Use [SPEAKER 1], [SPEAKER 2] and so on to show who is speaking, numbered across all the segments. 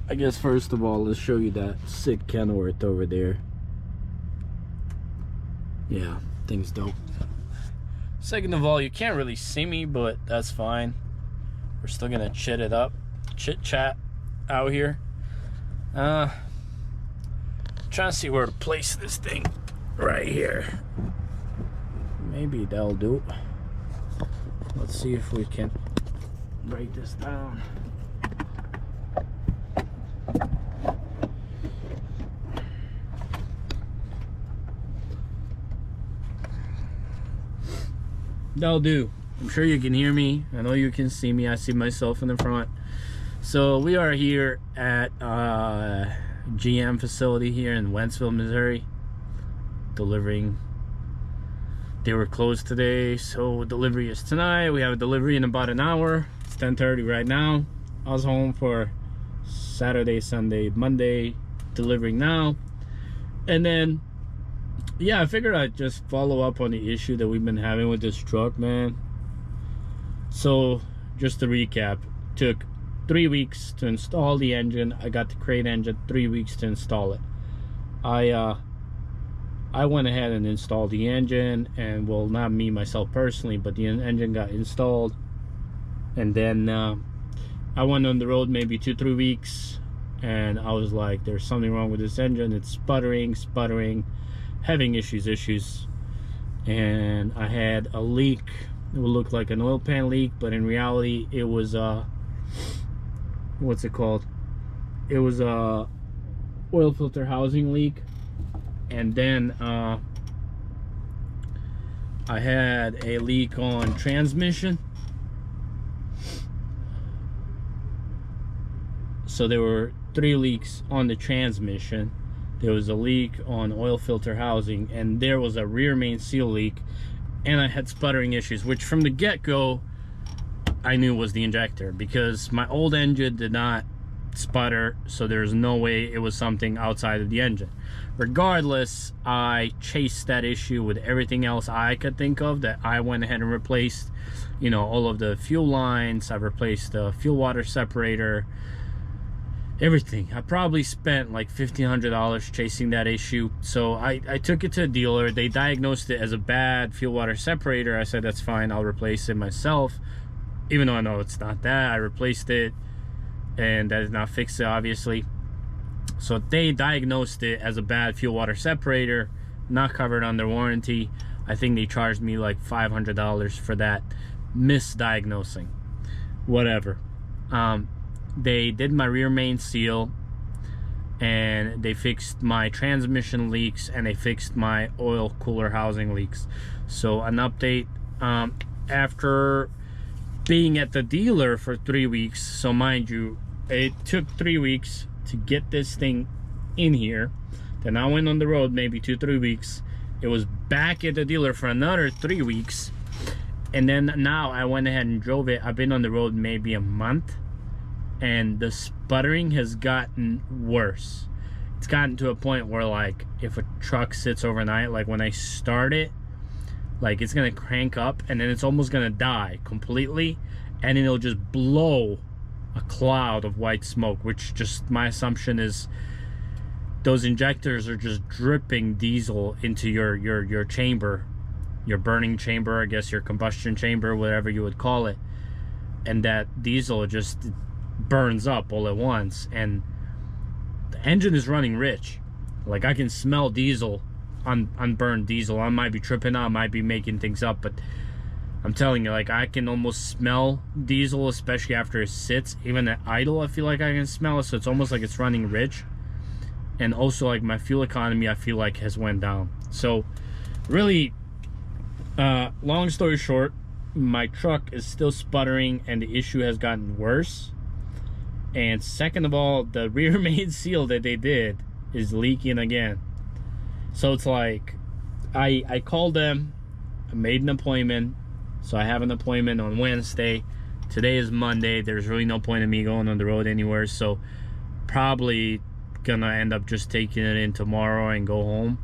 [SPEAKER 1] I guess first of all, let's show you that sick Kenworth over there. Yeah, thing's dope. Second of all, you can't really see me, but that's fine. We're still gonna chit chat out here. Trying to see where to place this thing. Right here. Maybe that'll do. Let's see if we can write this down. That'll do. I'm sure you can hear me. I know you can see me. I see myself in the front. So we are here at GM facility here in Wentzville, Missouri, delivering. They were closed today, so delivery is tonight. We have a delivery in about an hour. It's 10:30 right now. I was home for Saturday, Sunday, Monday, delivering now. And then yeah, I figured I'd just follow up on the issue that we've been having with this truck, man. So just to recap, took 3 weeks to install the engine. I got the crate engine, 3 weeks to install it. I went ahead and installed the engine, and well, not me myself personally, but the engine got installed. And then I went on the road maybe 2-3 weeks, and I was like, there's something wrong with this engine. It's sputtering, having issues. And I had a leak. It would look like an oil pan leak, but in reality it was what's it called? It was a oil filter housing leak. And then I had a leak on transmission. So there were 3 leaks on the transmission. There was a leak on oil filter housing, and there was a rear main seal leak, and I had sputtering issues, which from the get-go I knew was the injector, because my old engine did not sputter, so there's no way it was something outside of the engine. Regardless, I chased that issue with everything else I could think of. That I went ahead and replaced, you know, all of the fuel lines. I replaced the fuel water separator, everything. I probably spent like $1,500 chasing that issue. So I took it to a dealer. They diagnosed it as a bad fuel water separator. I said, that's fine, I'll replace it myself, even though I know it's not that. I replaced it, and that did not fix it, obviously. So they diagnosed it as a bad fuel water separator, not covered under warranty. I think they charged me like $500 for that misdiagnosing. Whatever. They did my rear main seal, and they fixed my transmission leaks, and they fixed my oil cooler housing leaks. So an update, after being at the dealer for 3 weeks, so mind you, it took 3 weeks to get this thing in here. Then I went on the road maybe 2-3 weeks. It was back at the dealer for another 3 weeks, and then now I went ahead and drove it. I've been on the road maybe a month, and the sputtering has gotten worse. It's gotten to a point where, like, if a truck sits overnight, like when I start it, like it's gonna crank up, and then it's almost gonna die completely, and then it'll just blow a cloud of white smoke, which just, my assumption is those injectors are just dripping diesel into your chamber, your burning chamber, I guess, your combustion chamber, whatever you would call it. And that diesel just burns up all at once, and the engine is running rich. Like, I can smell diesel, unburned diesel. I might be tripping out, I might be making things up, but I'm telling you, like, I can almost smell diesel, especially after it sits. Even at idle, I feel like I can smell it. So it's almost like it's running rich. And also, like, my fuel economy, I feel like, has went down. So really, long story short, my truck is still sputtering, and the issue has gotten worse. And second of all, the rear main seal that they did is leaking again. So it's like, I called them, I made an appointment. So I have an appointment on Wednesday. Today is Monday. There's really no point in me going on the road anywhere. So probably gonna end up just taking it in tomorrow and go home.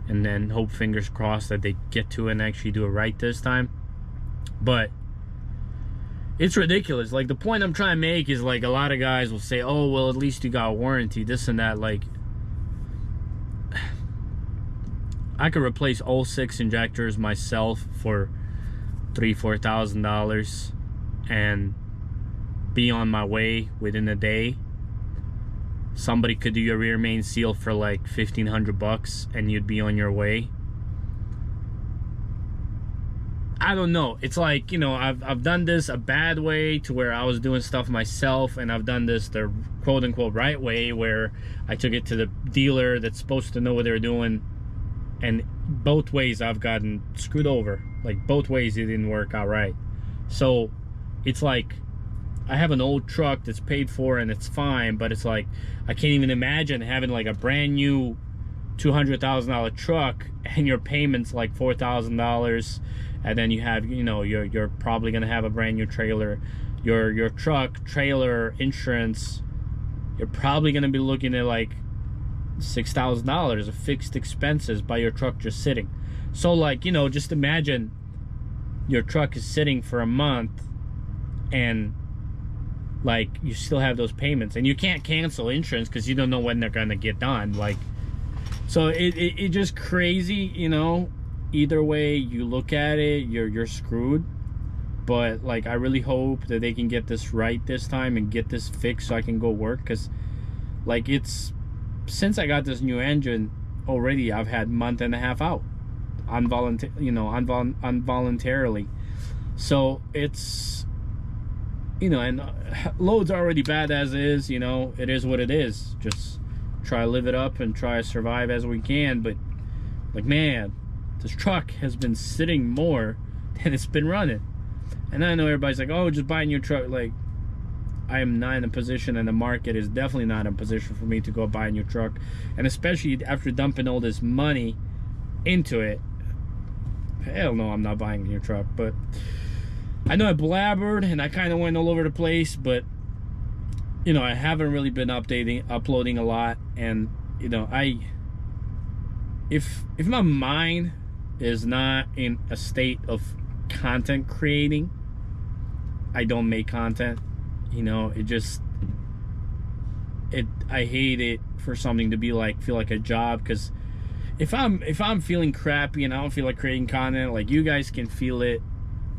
[SPEAKER 1] And then hope, fingers crossed, that they get to it and actually do it right this time. But It's ridiculous. Like, the point I'm trying to make is, like, a lot of guys will say, oh, well, at least you got a warranty, this and that. Like, I could replace all 6 injectors myself for $3,000-$4,000 and be on my way within a day. Somebody could do your rear main seal for like $1,500 and you'd be on your way. I don't know. It's like, you know, I've done this a bad way to where I was doing stuff myself, and I've done this the quote-unquote right way where I took it to the dealer that's supposed to know what they're doing, and both ways I've gotten screwed over. Like, both ways it didn't work out right. So it's like, I have an old truck that's paid for and it's fine, but it's like, I can't even imagine having like a brand new $200,000 truck and your payment's like $4,000, and then you have, you know, you're probably gonna have a brand new trailer, your truck, trailer, insurance, you're probably gonna be looking at like $6,000 of fixed expenses by your truck just sitting. So, like, you know, just imagine your truck is sitting for a month and like you still have those payments, and you can't cancel insurance because you don't know when they're gonna get done. Like, so it just crazy, you know. Either way you look at it, you're screwed. But like, I really hope that they can get this right this time and get this fixed so I can go work, because like, it's, since I got this new engine already, I've had a month and a half out involuntarily. So it's, you know, and load's already bad as is, you know. It is what it is. Just try to live it up and try to survive as we can. But like, man, this truck has been sitting more than it's been running. And I know everybody's like, oh, just buy a new truck. Like, I am not in a position, and the market is definitely not in a position for me to go buy a new truck. And especially after dumping all this money into it, hell no, I'm not buying a new truck. But I know I blabbered and I kind of went all over the place, but you know, I haven't really been uploading a lot. And you know, if my mind is not in a state of content creating, I don't make content. You know, I hate it for something to be like, feel like a job. Because if I'm feeling crappy and I don't feel like creating content, like, you guys can feel it.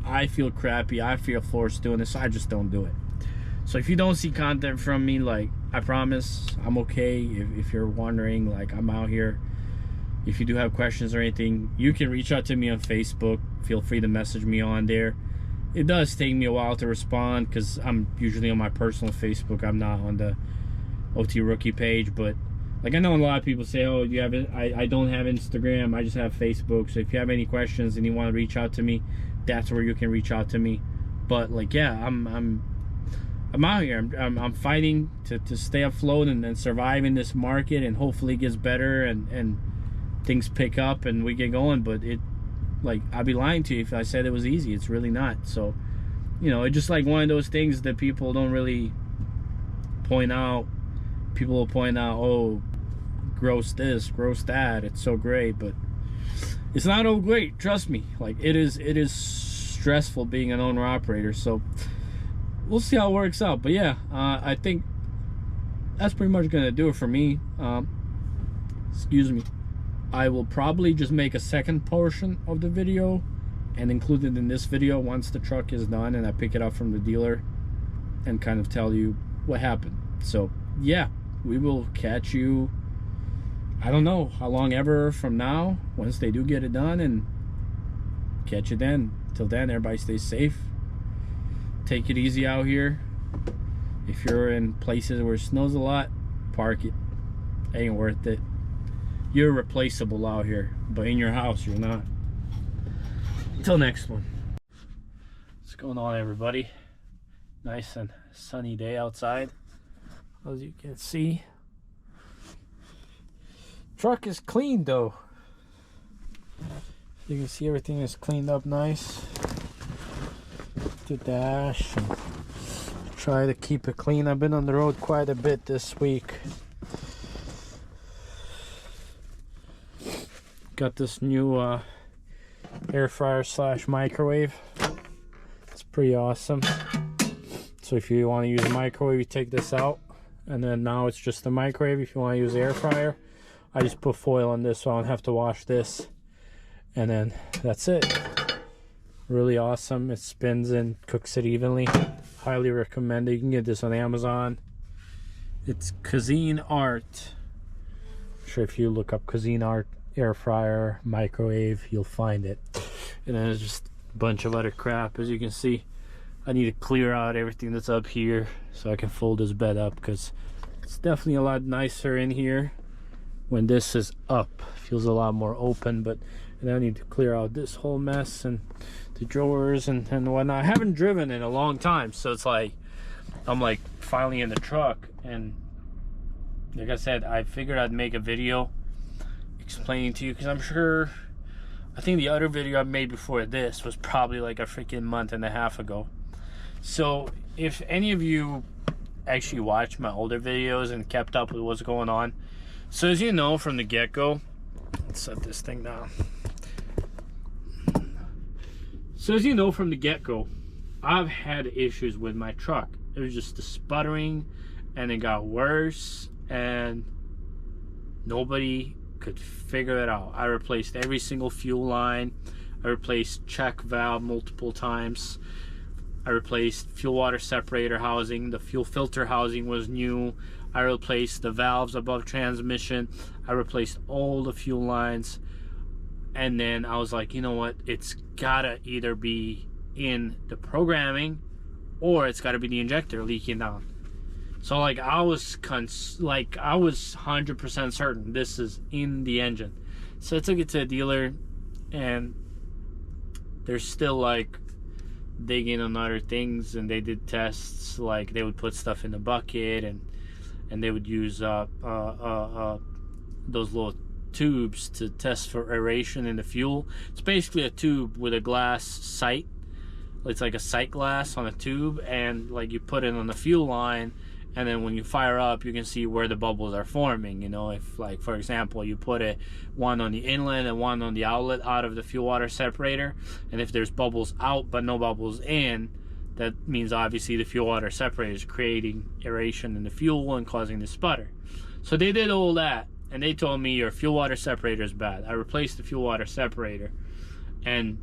[SPEAKER 1] I feel crappy, I feel forced doing this, so I just don't do it. So if you don't see content from me, like, I promise I'm okay. If you're wondering, like, I'm out here. If you do have questions or anything, you can reach out to me on Facebook. Feel free to message me on there. It does take me a while to respond because I'm usually on my personal Facebook. I'm not on the OTRookie page. But like, I know a lot of people say, oh, you have it. I don't have Instagram, I just have Facebook. So if you have any questions and you want to reach out to me, that's where you can reach out to me. But like, yeah, I'm out here. I'm fighting to stay afloat and survive in this market, and hopefully it gets better and things pick up and we get going. But it, like, I'd be lying to you if I said it was easy. It's really not. So, you know, it's just like one of those things that people don't really point out. People will point out, oh, gross this, gross that, it's so great, but it's not all great, trust me. Like, it is stressful being an owner operator. So we'll see how it works out. But yeah, I think that's pretty much gonna do it for me. Excuse me. I will probably just make a second portion of the video and include it in this video once the truck is done and I pick it up from the dealer, and kind of tell you what happened. So yeah, we will catch you, I don't know how long ever from now, once they do get it done, and catch you then. Till then, everybody stay safe. Take it easy out here. If you're in places where it snows a lot, park it. Ain't worth it. You're replaceable out here, but in your house, you're not. Until next one. What's going on, everybody? Nice and sunny day outside, as you can see. Truck is clean though. You can see everything is cleaned up nice. The dash, and try to keep it clean. I've been on the road quite a bit this week. Got this new air fryer / microwave. It's pretty awesome. So if you want to use a microwave, you take this out, and then now it's just a microwave. If you want to use air fryer, I just put foil on this so I don't have to wash this, and then that's it. Really awesome. It spins and cooks it evenly. Highly recommend it. You can get this on Amazon. It's Cuisine Art. I'm sure if you look up Cuisine Art air fryer microwave, you'll find it. And then there's just a bunch of other crap. As you can see, I need to clear out everything that's up here so I can fold this bed up, because it's definitely a lot nicer in here when this is up. Feels a lot more open. But and I need to clear out this whole mess and the drawers and whatnot. I haven't driven in a long time, so it's like I'm like finally in the truck. And like I said, I figured I'd make a video explaining to you, because I'm sure, I think the other video I made before this was probably like a freaking month and a half ago. So if any of you actually watched my older videos and kept up with what's going on, so as you know from the get-go, let's set this thing down. So as you know from the get-go, I've had issues with my truck. It was just the sputtering, and it got worse, and nobody could figure it out. I replaced every single fuel line. I replaced check valve multiple times. I replaced fuel water separator housing. The fuel filter housing was new. I replaced the valves above transmission. I replaced all the fuel lines. And then I was like, you know what? It's gotta either be in the programming, or it's gotta be the injector leaking down. So like I was 100% certain this is in the engine. So I took it to a dealer, and they're still like digging on other things, and they did tests. Like they would put stuff in the bucket, and they would use those little tubes to test for aeration in the fuel. It's basically a tube with a glass sight. It's like a sight glass on a tube, and like you put it on the fuel line, and then when you fire up, you can see where the bubbles are forming. You know, if like for example you put one on the inlet and one on the outlet out of the fuel water separator, and if there's bubbles out but no bubbles in, that means obviously the fuel water separator is creating aeration in the fuel and causing the sputter. So they did all that, and they told me your fuel water separator is bad. I replaced the fuel water separator, and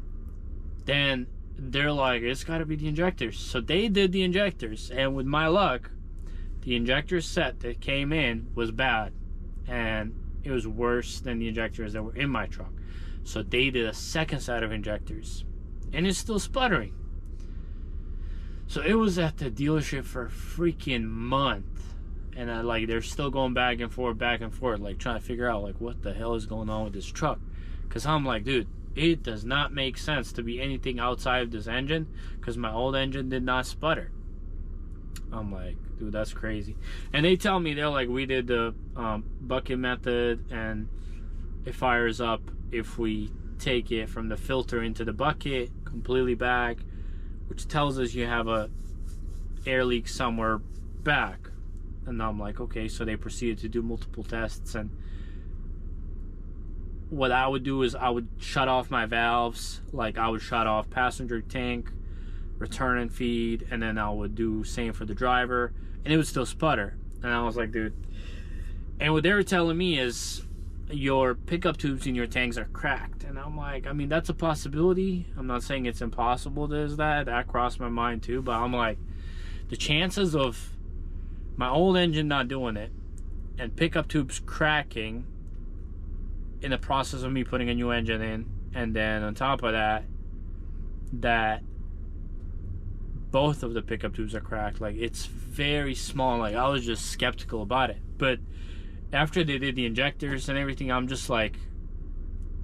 [SPEAKER 1] then they're like, it's got to be the injectors. So they did the injectors, and with my luck, the injector set that came in was bad, and it was worse than the injectors that were in my truck. So they did a second set of injectors, and it's still sputtering. So it was at the dealership for a freaking month, and they're still going back and forth, like trying to figure out like what the hell is going on with this truck. Because I'm like, dude, it does not make sense to be anything outside of this engine, because my old engine did not sputter. I'm like, dude, that's crazy. And they tell me, they're like, we did the bucket method, and it fires up if we take it from the filter into the bucket completely back, which tells us you have a air leak somewhere back. And I'm like, okay. So they proceeded to do multiple tests, and what I would do is I would shut off my valves. Like I would shut off passenger tank, return and feed, and then I would do same for the driver, and it would still sputter. And I was like, dude. And what they were telling me is your pickup tubes in your tanks are cracked. And I'm like, I mean, that's a possibility. I'm not saying it's impossible. There's that crossed my mind too, but I'm like, the chances of my old engine not doing it and pickup tubes cracking in the process of me putting a new engine in, and then on top of that both of the pickup tubes are cracked, like it's very small. Like I was just skeptical about it. But after they did the injectors and everything, I'm just like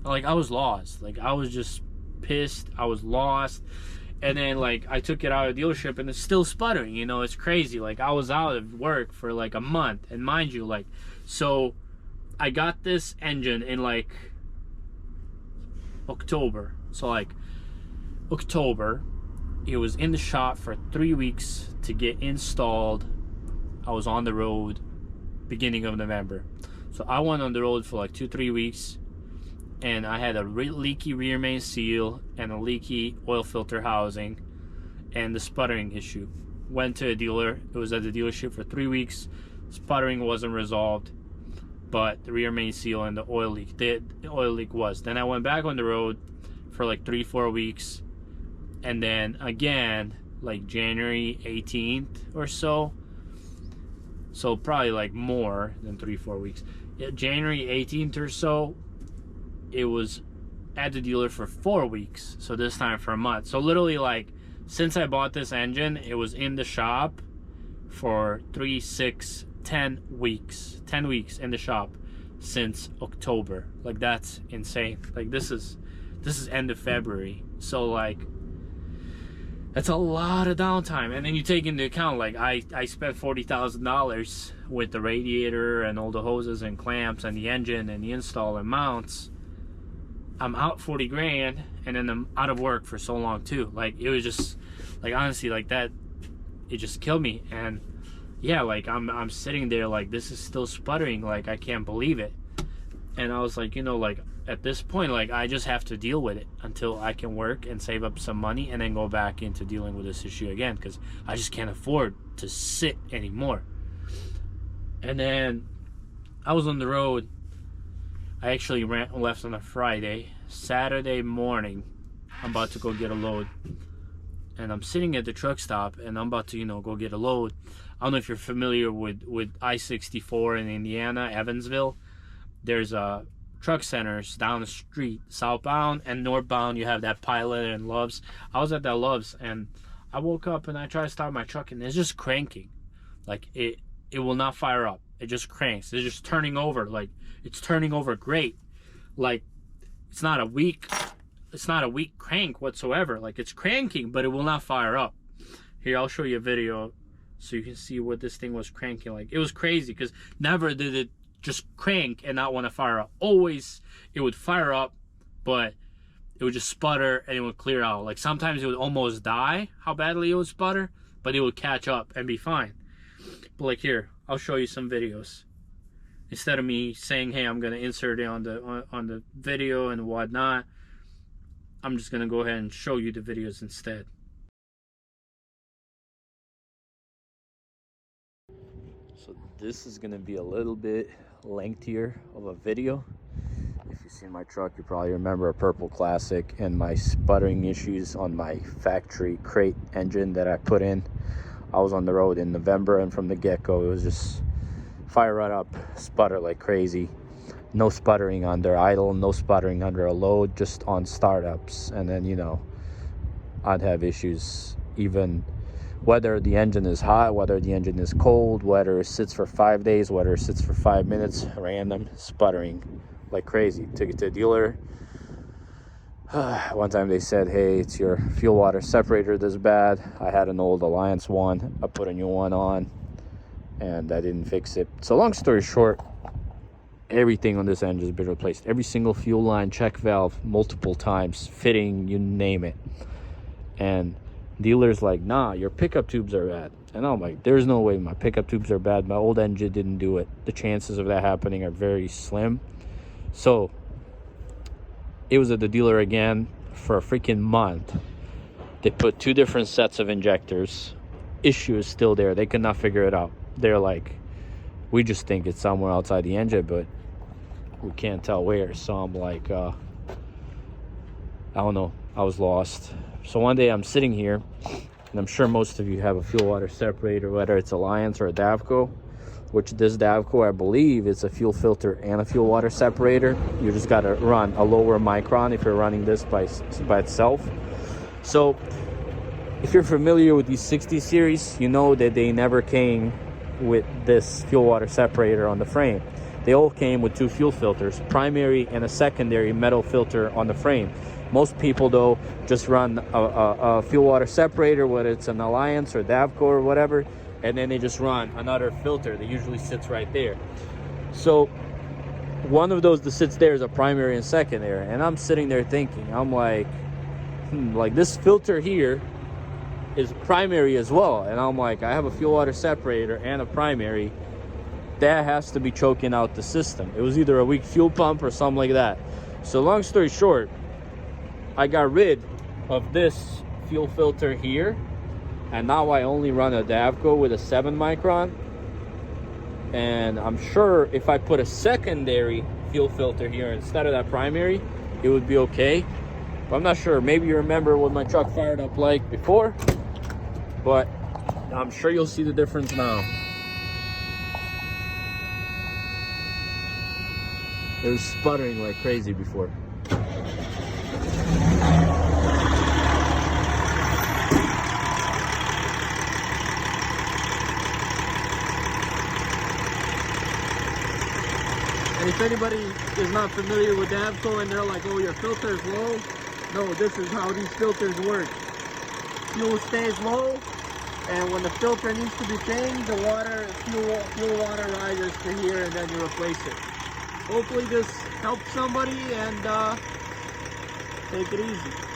[SPEAKER 1] I was lost. Like I was just pissed. I was lost. And then like I took it out of the dealership, and it's still sputtering. You know, it's crazy. Like I was out of work for like a month, and mind you, like, so I got this engine in like October. So like October, it was in the shop for 3 weeks to get installed. I was on the road beginning of November. So I went on the road for like 2-3 weeks, and I had a leaky rear main seal and a leaky oil filter housing and the sputtering issue. went to a dealer. It was at the dealership for 3 weeks. Sputtering wasn't resolved, but the rear main seal and the oil leak was. Then I went back on the road for like 3-4 weeks, and then again like January 18th or so probably like more than 3-4 weeks. January 18th or so, it was at the dealer for 4 weeks, so this time for a month. So literally, like, since I bought this engine, it was in the shop for 3, 6, 10 weeks. 10 weeks in the shop since October. Like, that's insane. Like, this is end of February, so like that's a lot of downtime. And then you take into account, like, I spent $40,000 with the radiator and all the hoses and clamps and the engine and the install and mounts. I'm out 40 grand, and then I'm out of work for so long too. Like, it was just, like, honestly, like, that, it just killed me. And yeah, like, I'm sitting there like, this is still sputtering, like, I can't believe it. And I was like, you know, like, at this point, like, I just have to deal with it until I can work and save up some money and then go back into dealing with this issue again, because I just can't afford to sit anymore. And then I was on the road. I actually left on a Friday. Saturday morning, I'm about to go get a load, and I'm sitting at the truck stop, and I'm about to, you know, go get a load. I don't know if you're familiar with I-64 in Indiana, Evansville. There's truck centers down the street, southbound and northbound. You have that Pilot and Love's. I was at that Love's, and I woke up and I tried to start my truck, and it's just cranking. Like, it will not fire up. It just cranks. It's just turning over. Like, it's turning over great. Like, it's not a weak crank whatsoever. Like, it's cranking, but it will not fire up. Here, I'll show you a video so you can see what this thing was cranking like. It was crazy, because never did it just crank and not want to fire up. Always it would fire up, but it would just sputter and it would clear out. Like, sometimes it would almost die how badly it would sputter, but it would catch up and be fine. But like, here, I'll show you some videos. Instead of me saying, hey, I'm gonna insert it on the video and whatnot, I'm just gonna go ahead and show you the videos instead. So this is gonna be a little bit lengthier of a video. If you've seen my truck, you probably remember a Purple Classic and my sputtering issues on my factory crate engine that I put in. I was on the road in November, and from the get-go, it was just fire right up, sputter like crazy. No sputtering under idle, no sputtering under a load, just on startups. And then, you know, I'd have issues even whether the engine is hot, whether the engine is cold, whether it sits for 5 days, whether it sits for 5 minutes, random sputtering like crazy. Took it to a dealer. One time they said, hey, it's your fuel water separator that's bad. I had an old Alliance one. I put a new one on, and I didn't fix it. So long story short, everything on this engine has been replaced. Every single fuel line, check valve, multiple times, fitting, you name it. And dealer's like, nah, your pickup tubes are bad. And I'm like, there's no way my pickup tubes are bad. My old engine didn't do it. The chances of that happening are very slim. So it was at the dealer again for a freaking month. They put 2 different sets of injectors. Issue is still there. They could not figure it out. They're like, we just think it's somewhere outside the engine, but we can't tell where. So I'm like, I don't know. I was lost. So one day I'm sitting here, and I'm sure most of you have a fuel water separator, whether it's Alliance or a Davco, which this Davco, I believe, it's a fuel filter and a fuel water separator. You just got to run a lower micron if you're running this by itself. So if you're familiar with these 60 series, you know that they never came with this fuel water separator on the frame. They all came with 2 fuel filters, primary and a secondary metal filter on the frame. Most people, though, just run a fuel water separator, whether it's an Alliance or Davco or whatever, and then they just run another filter that usually sits right there. So one of those that sits there is a primary and secondary, and I'm sitting there thinking, I'm like, like, this filter here is primary as well. And I'm like, I have a fuel water separator and a primary. That has to be choking out the system. It was either a weak fuel pump or something like that. So long story short, I got rid of this fuel filter here, and now I only run a Davco with a 7 micron. And I'm sure if I put a secondary fuel filter here instead of that primary, it would be okay. But I'm not sure. Maybe you remember what my truck fired up like before, but I'm sure you'll see the difference now. It was sputtering like crazy before. And if anybody is not familiar with Davco and they're like, oh, your filter is low, no, this is how these filters work. Fuel stays low, and when the filter needs to be changed, the water, fuel water rises to here, and then you replace it. Hopefully this helps somebody, and take it easy.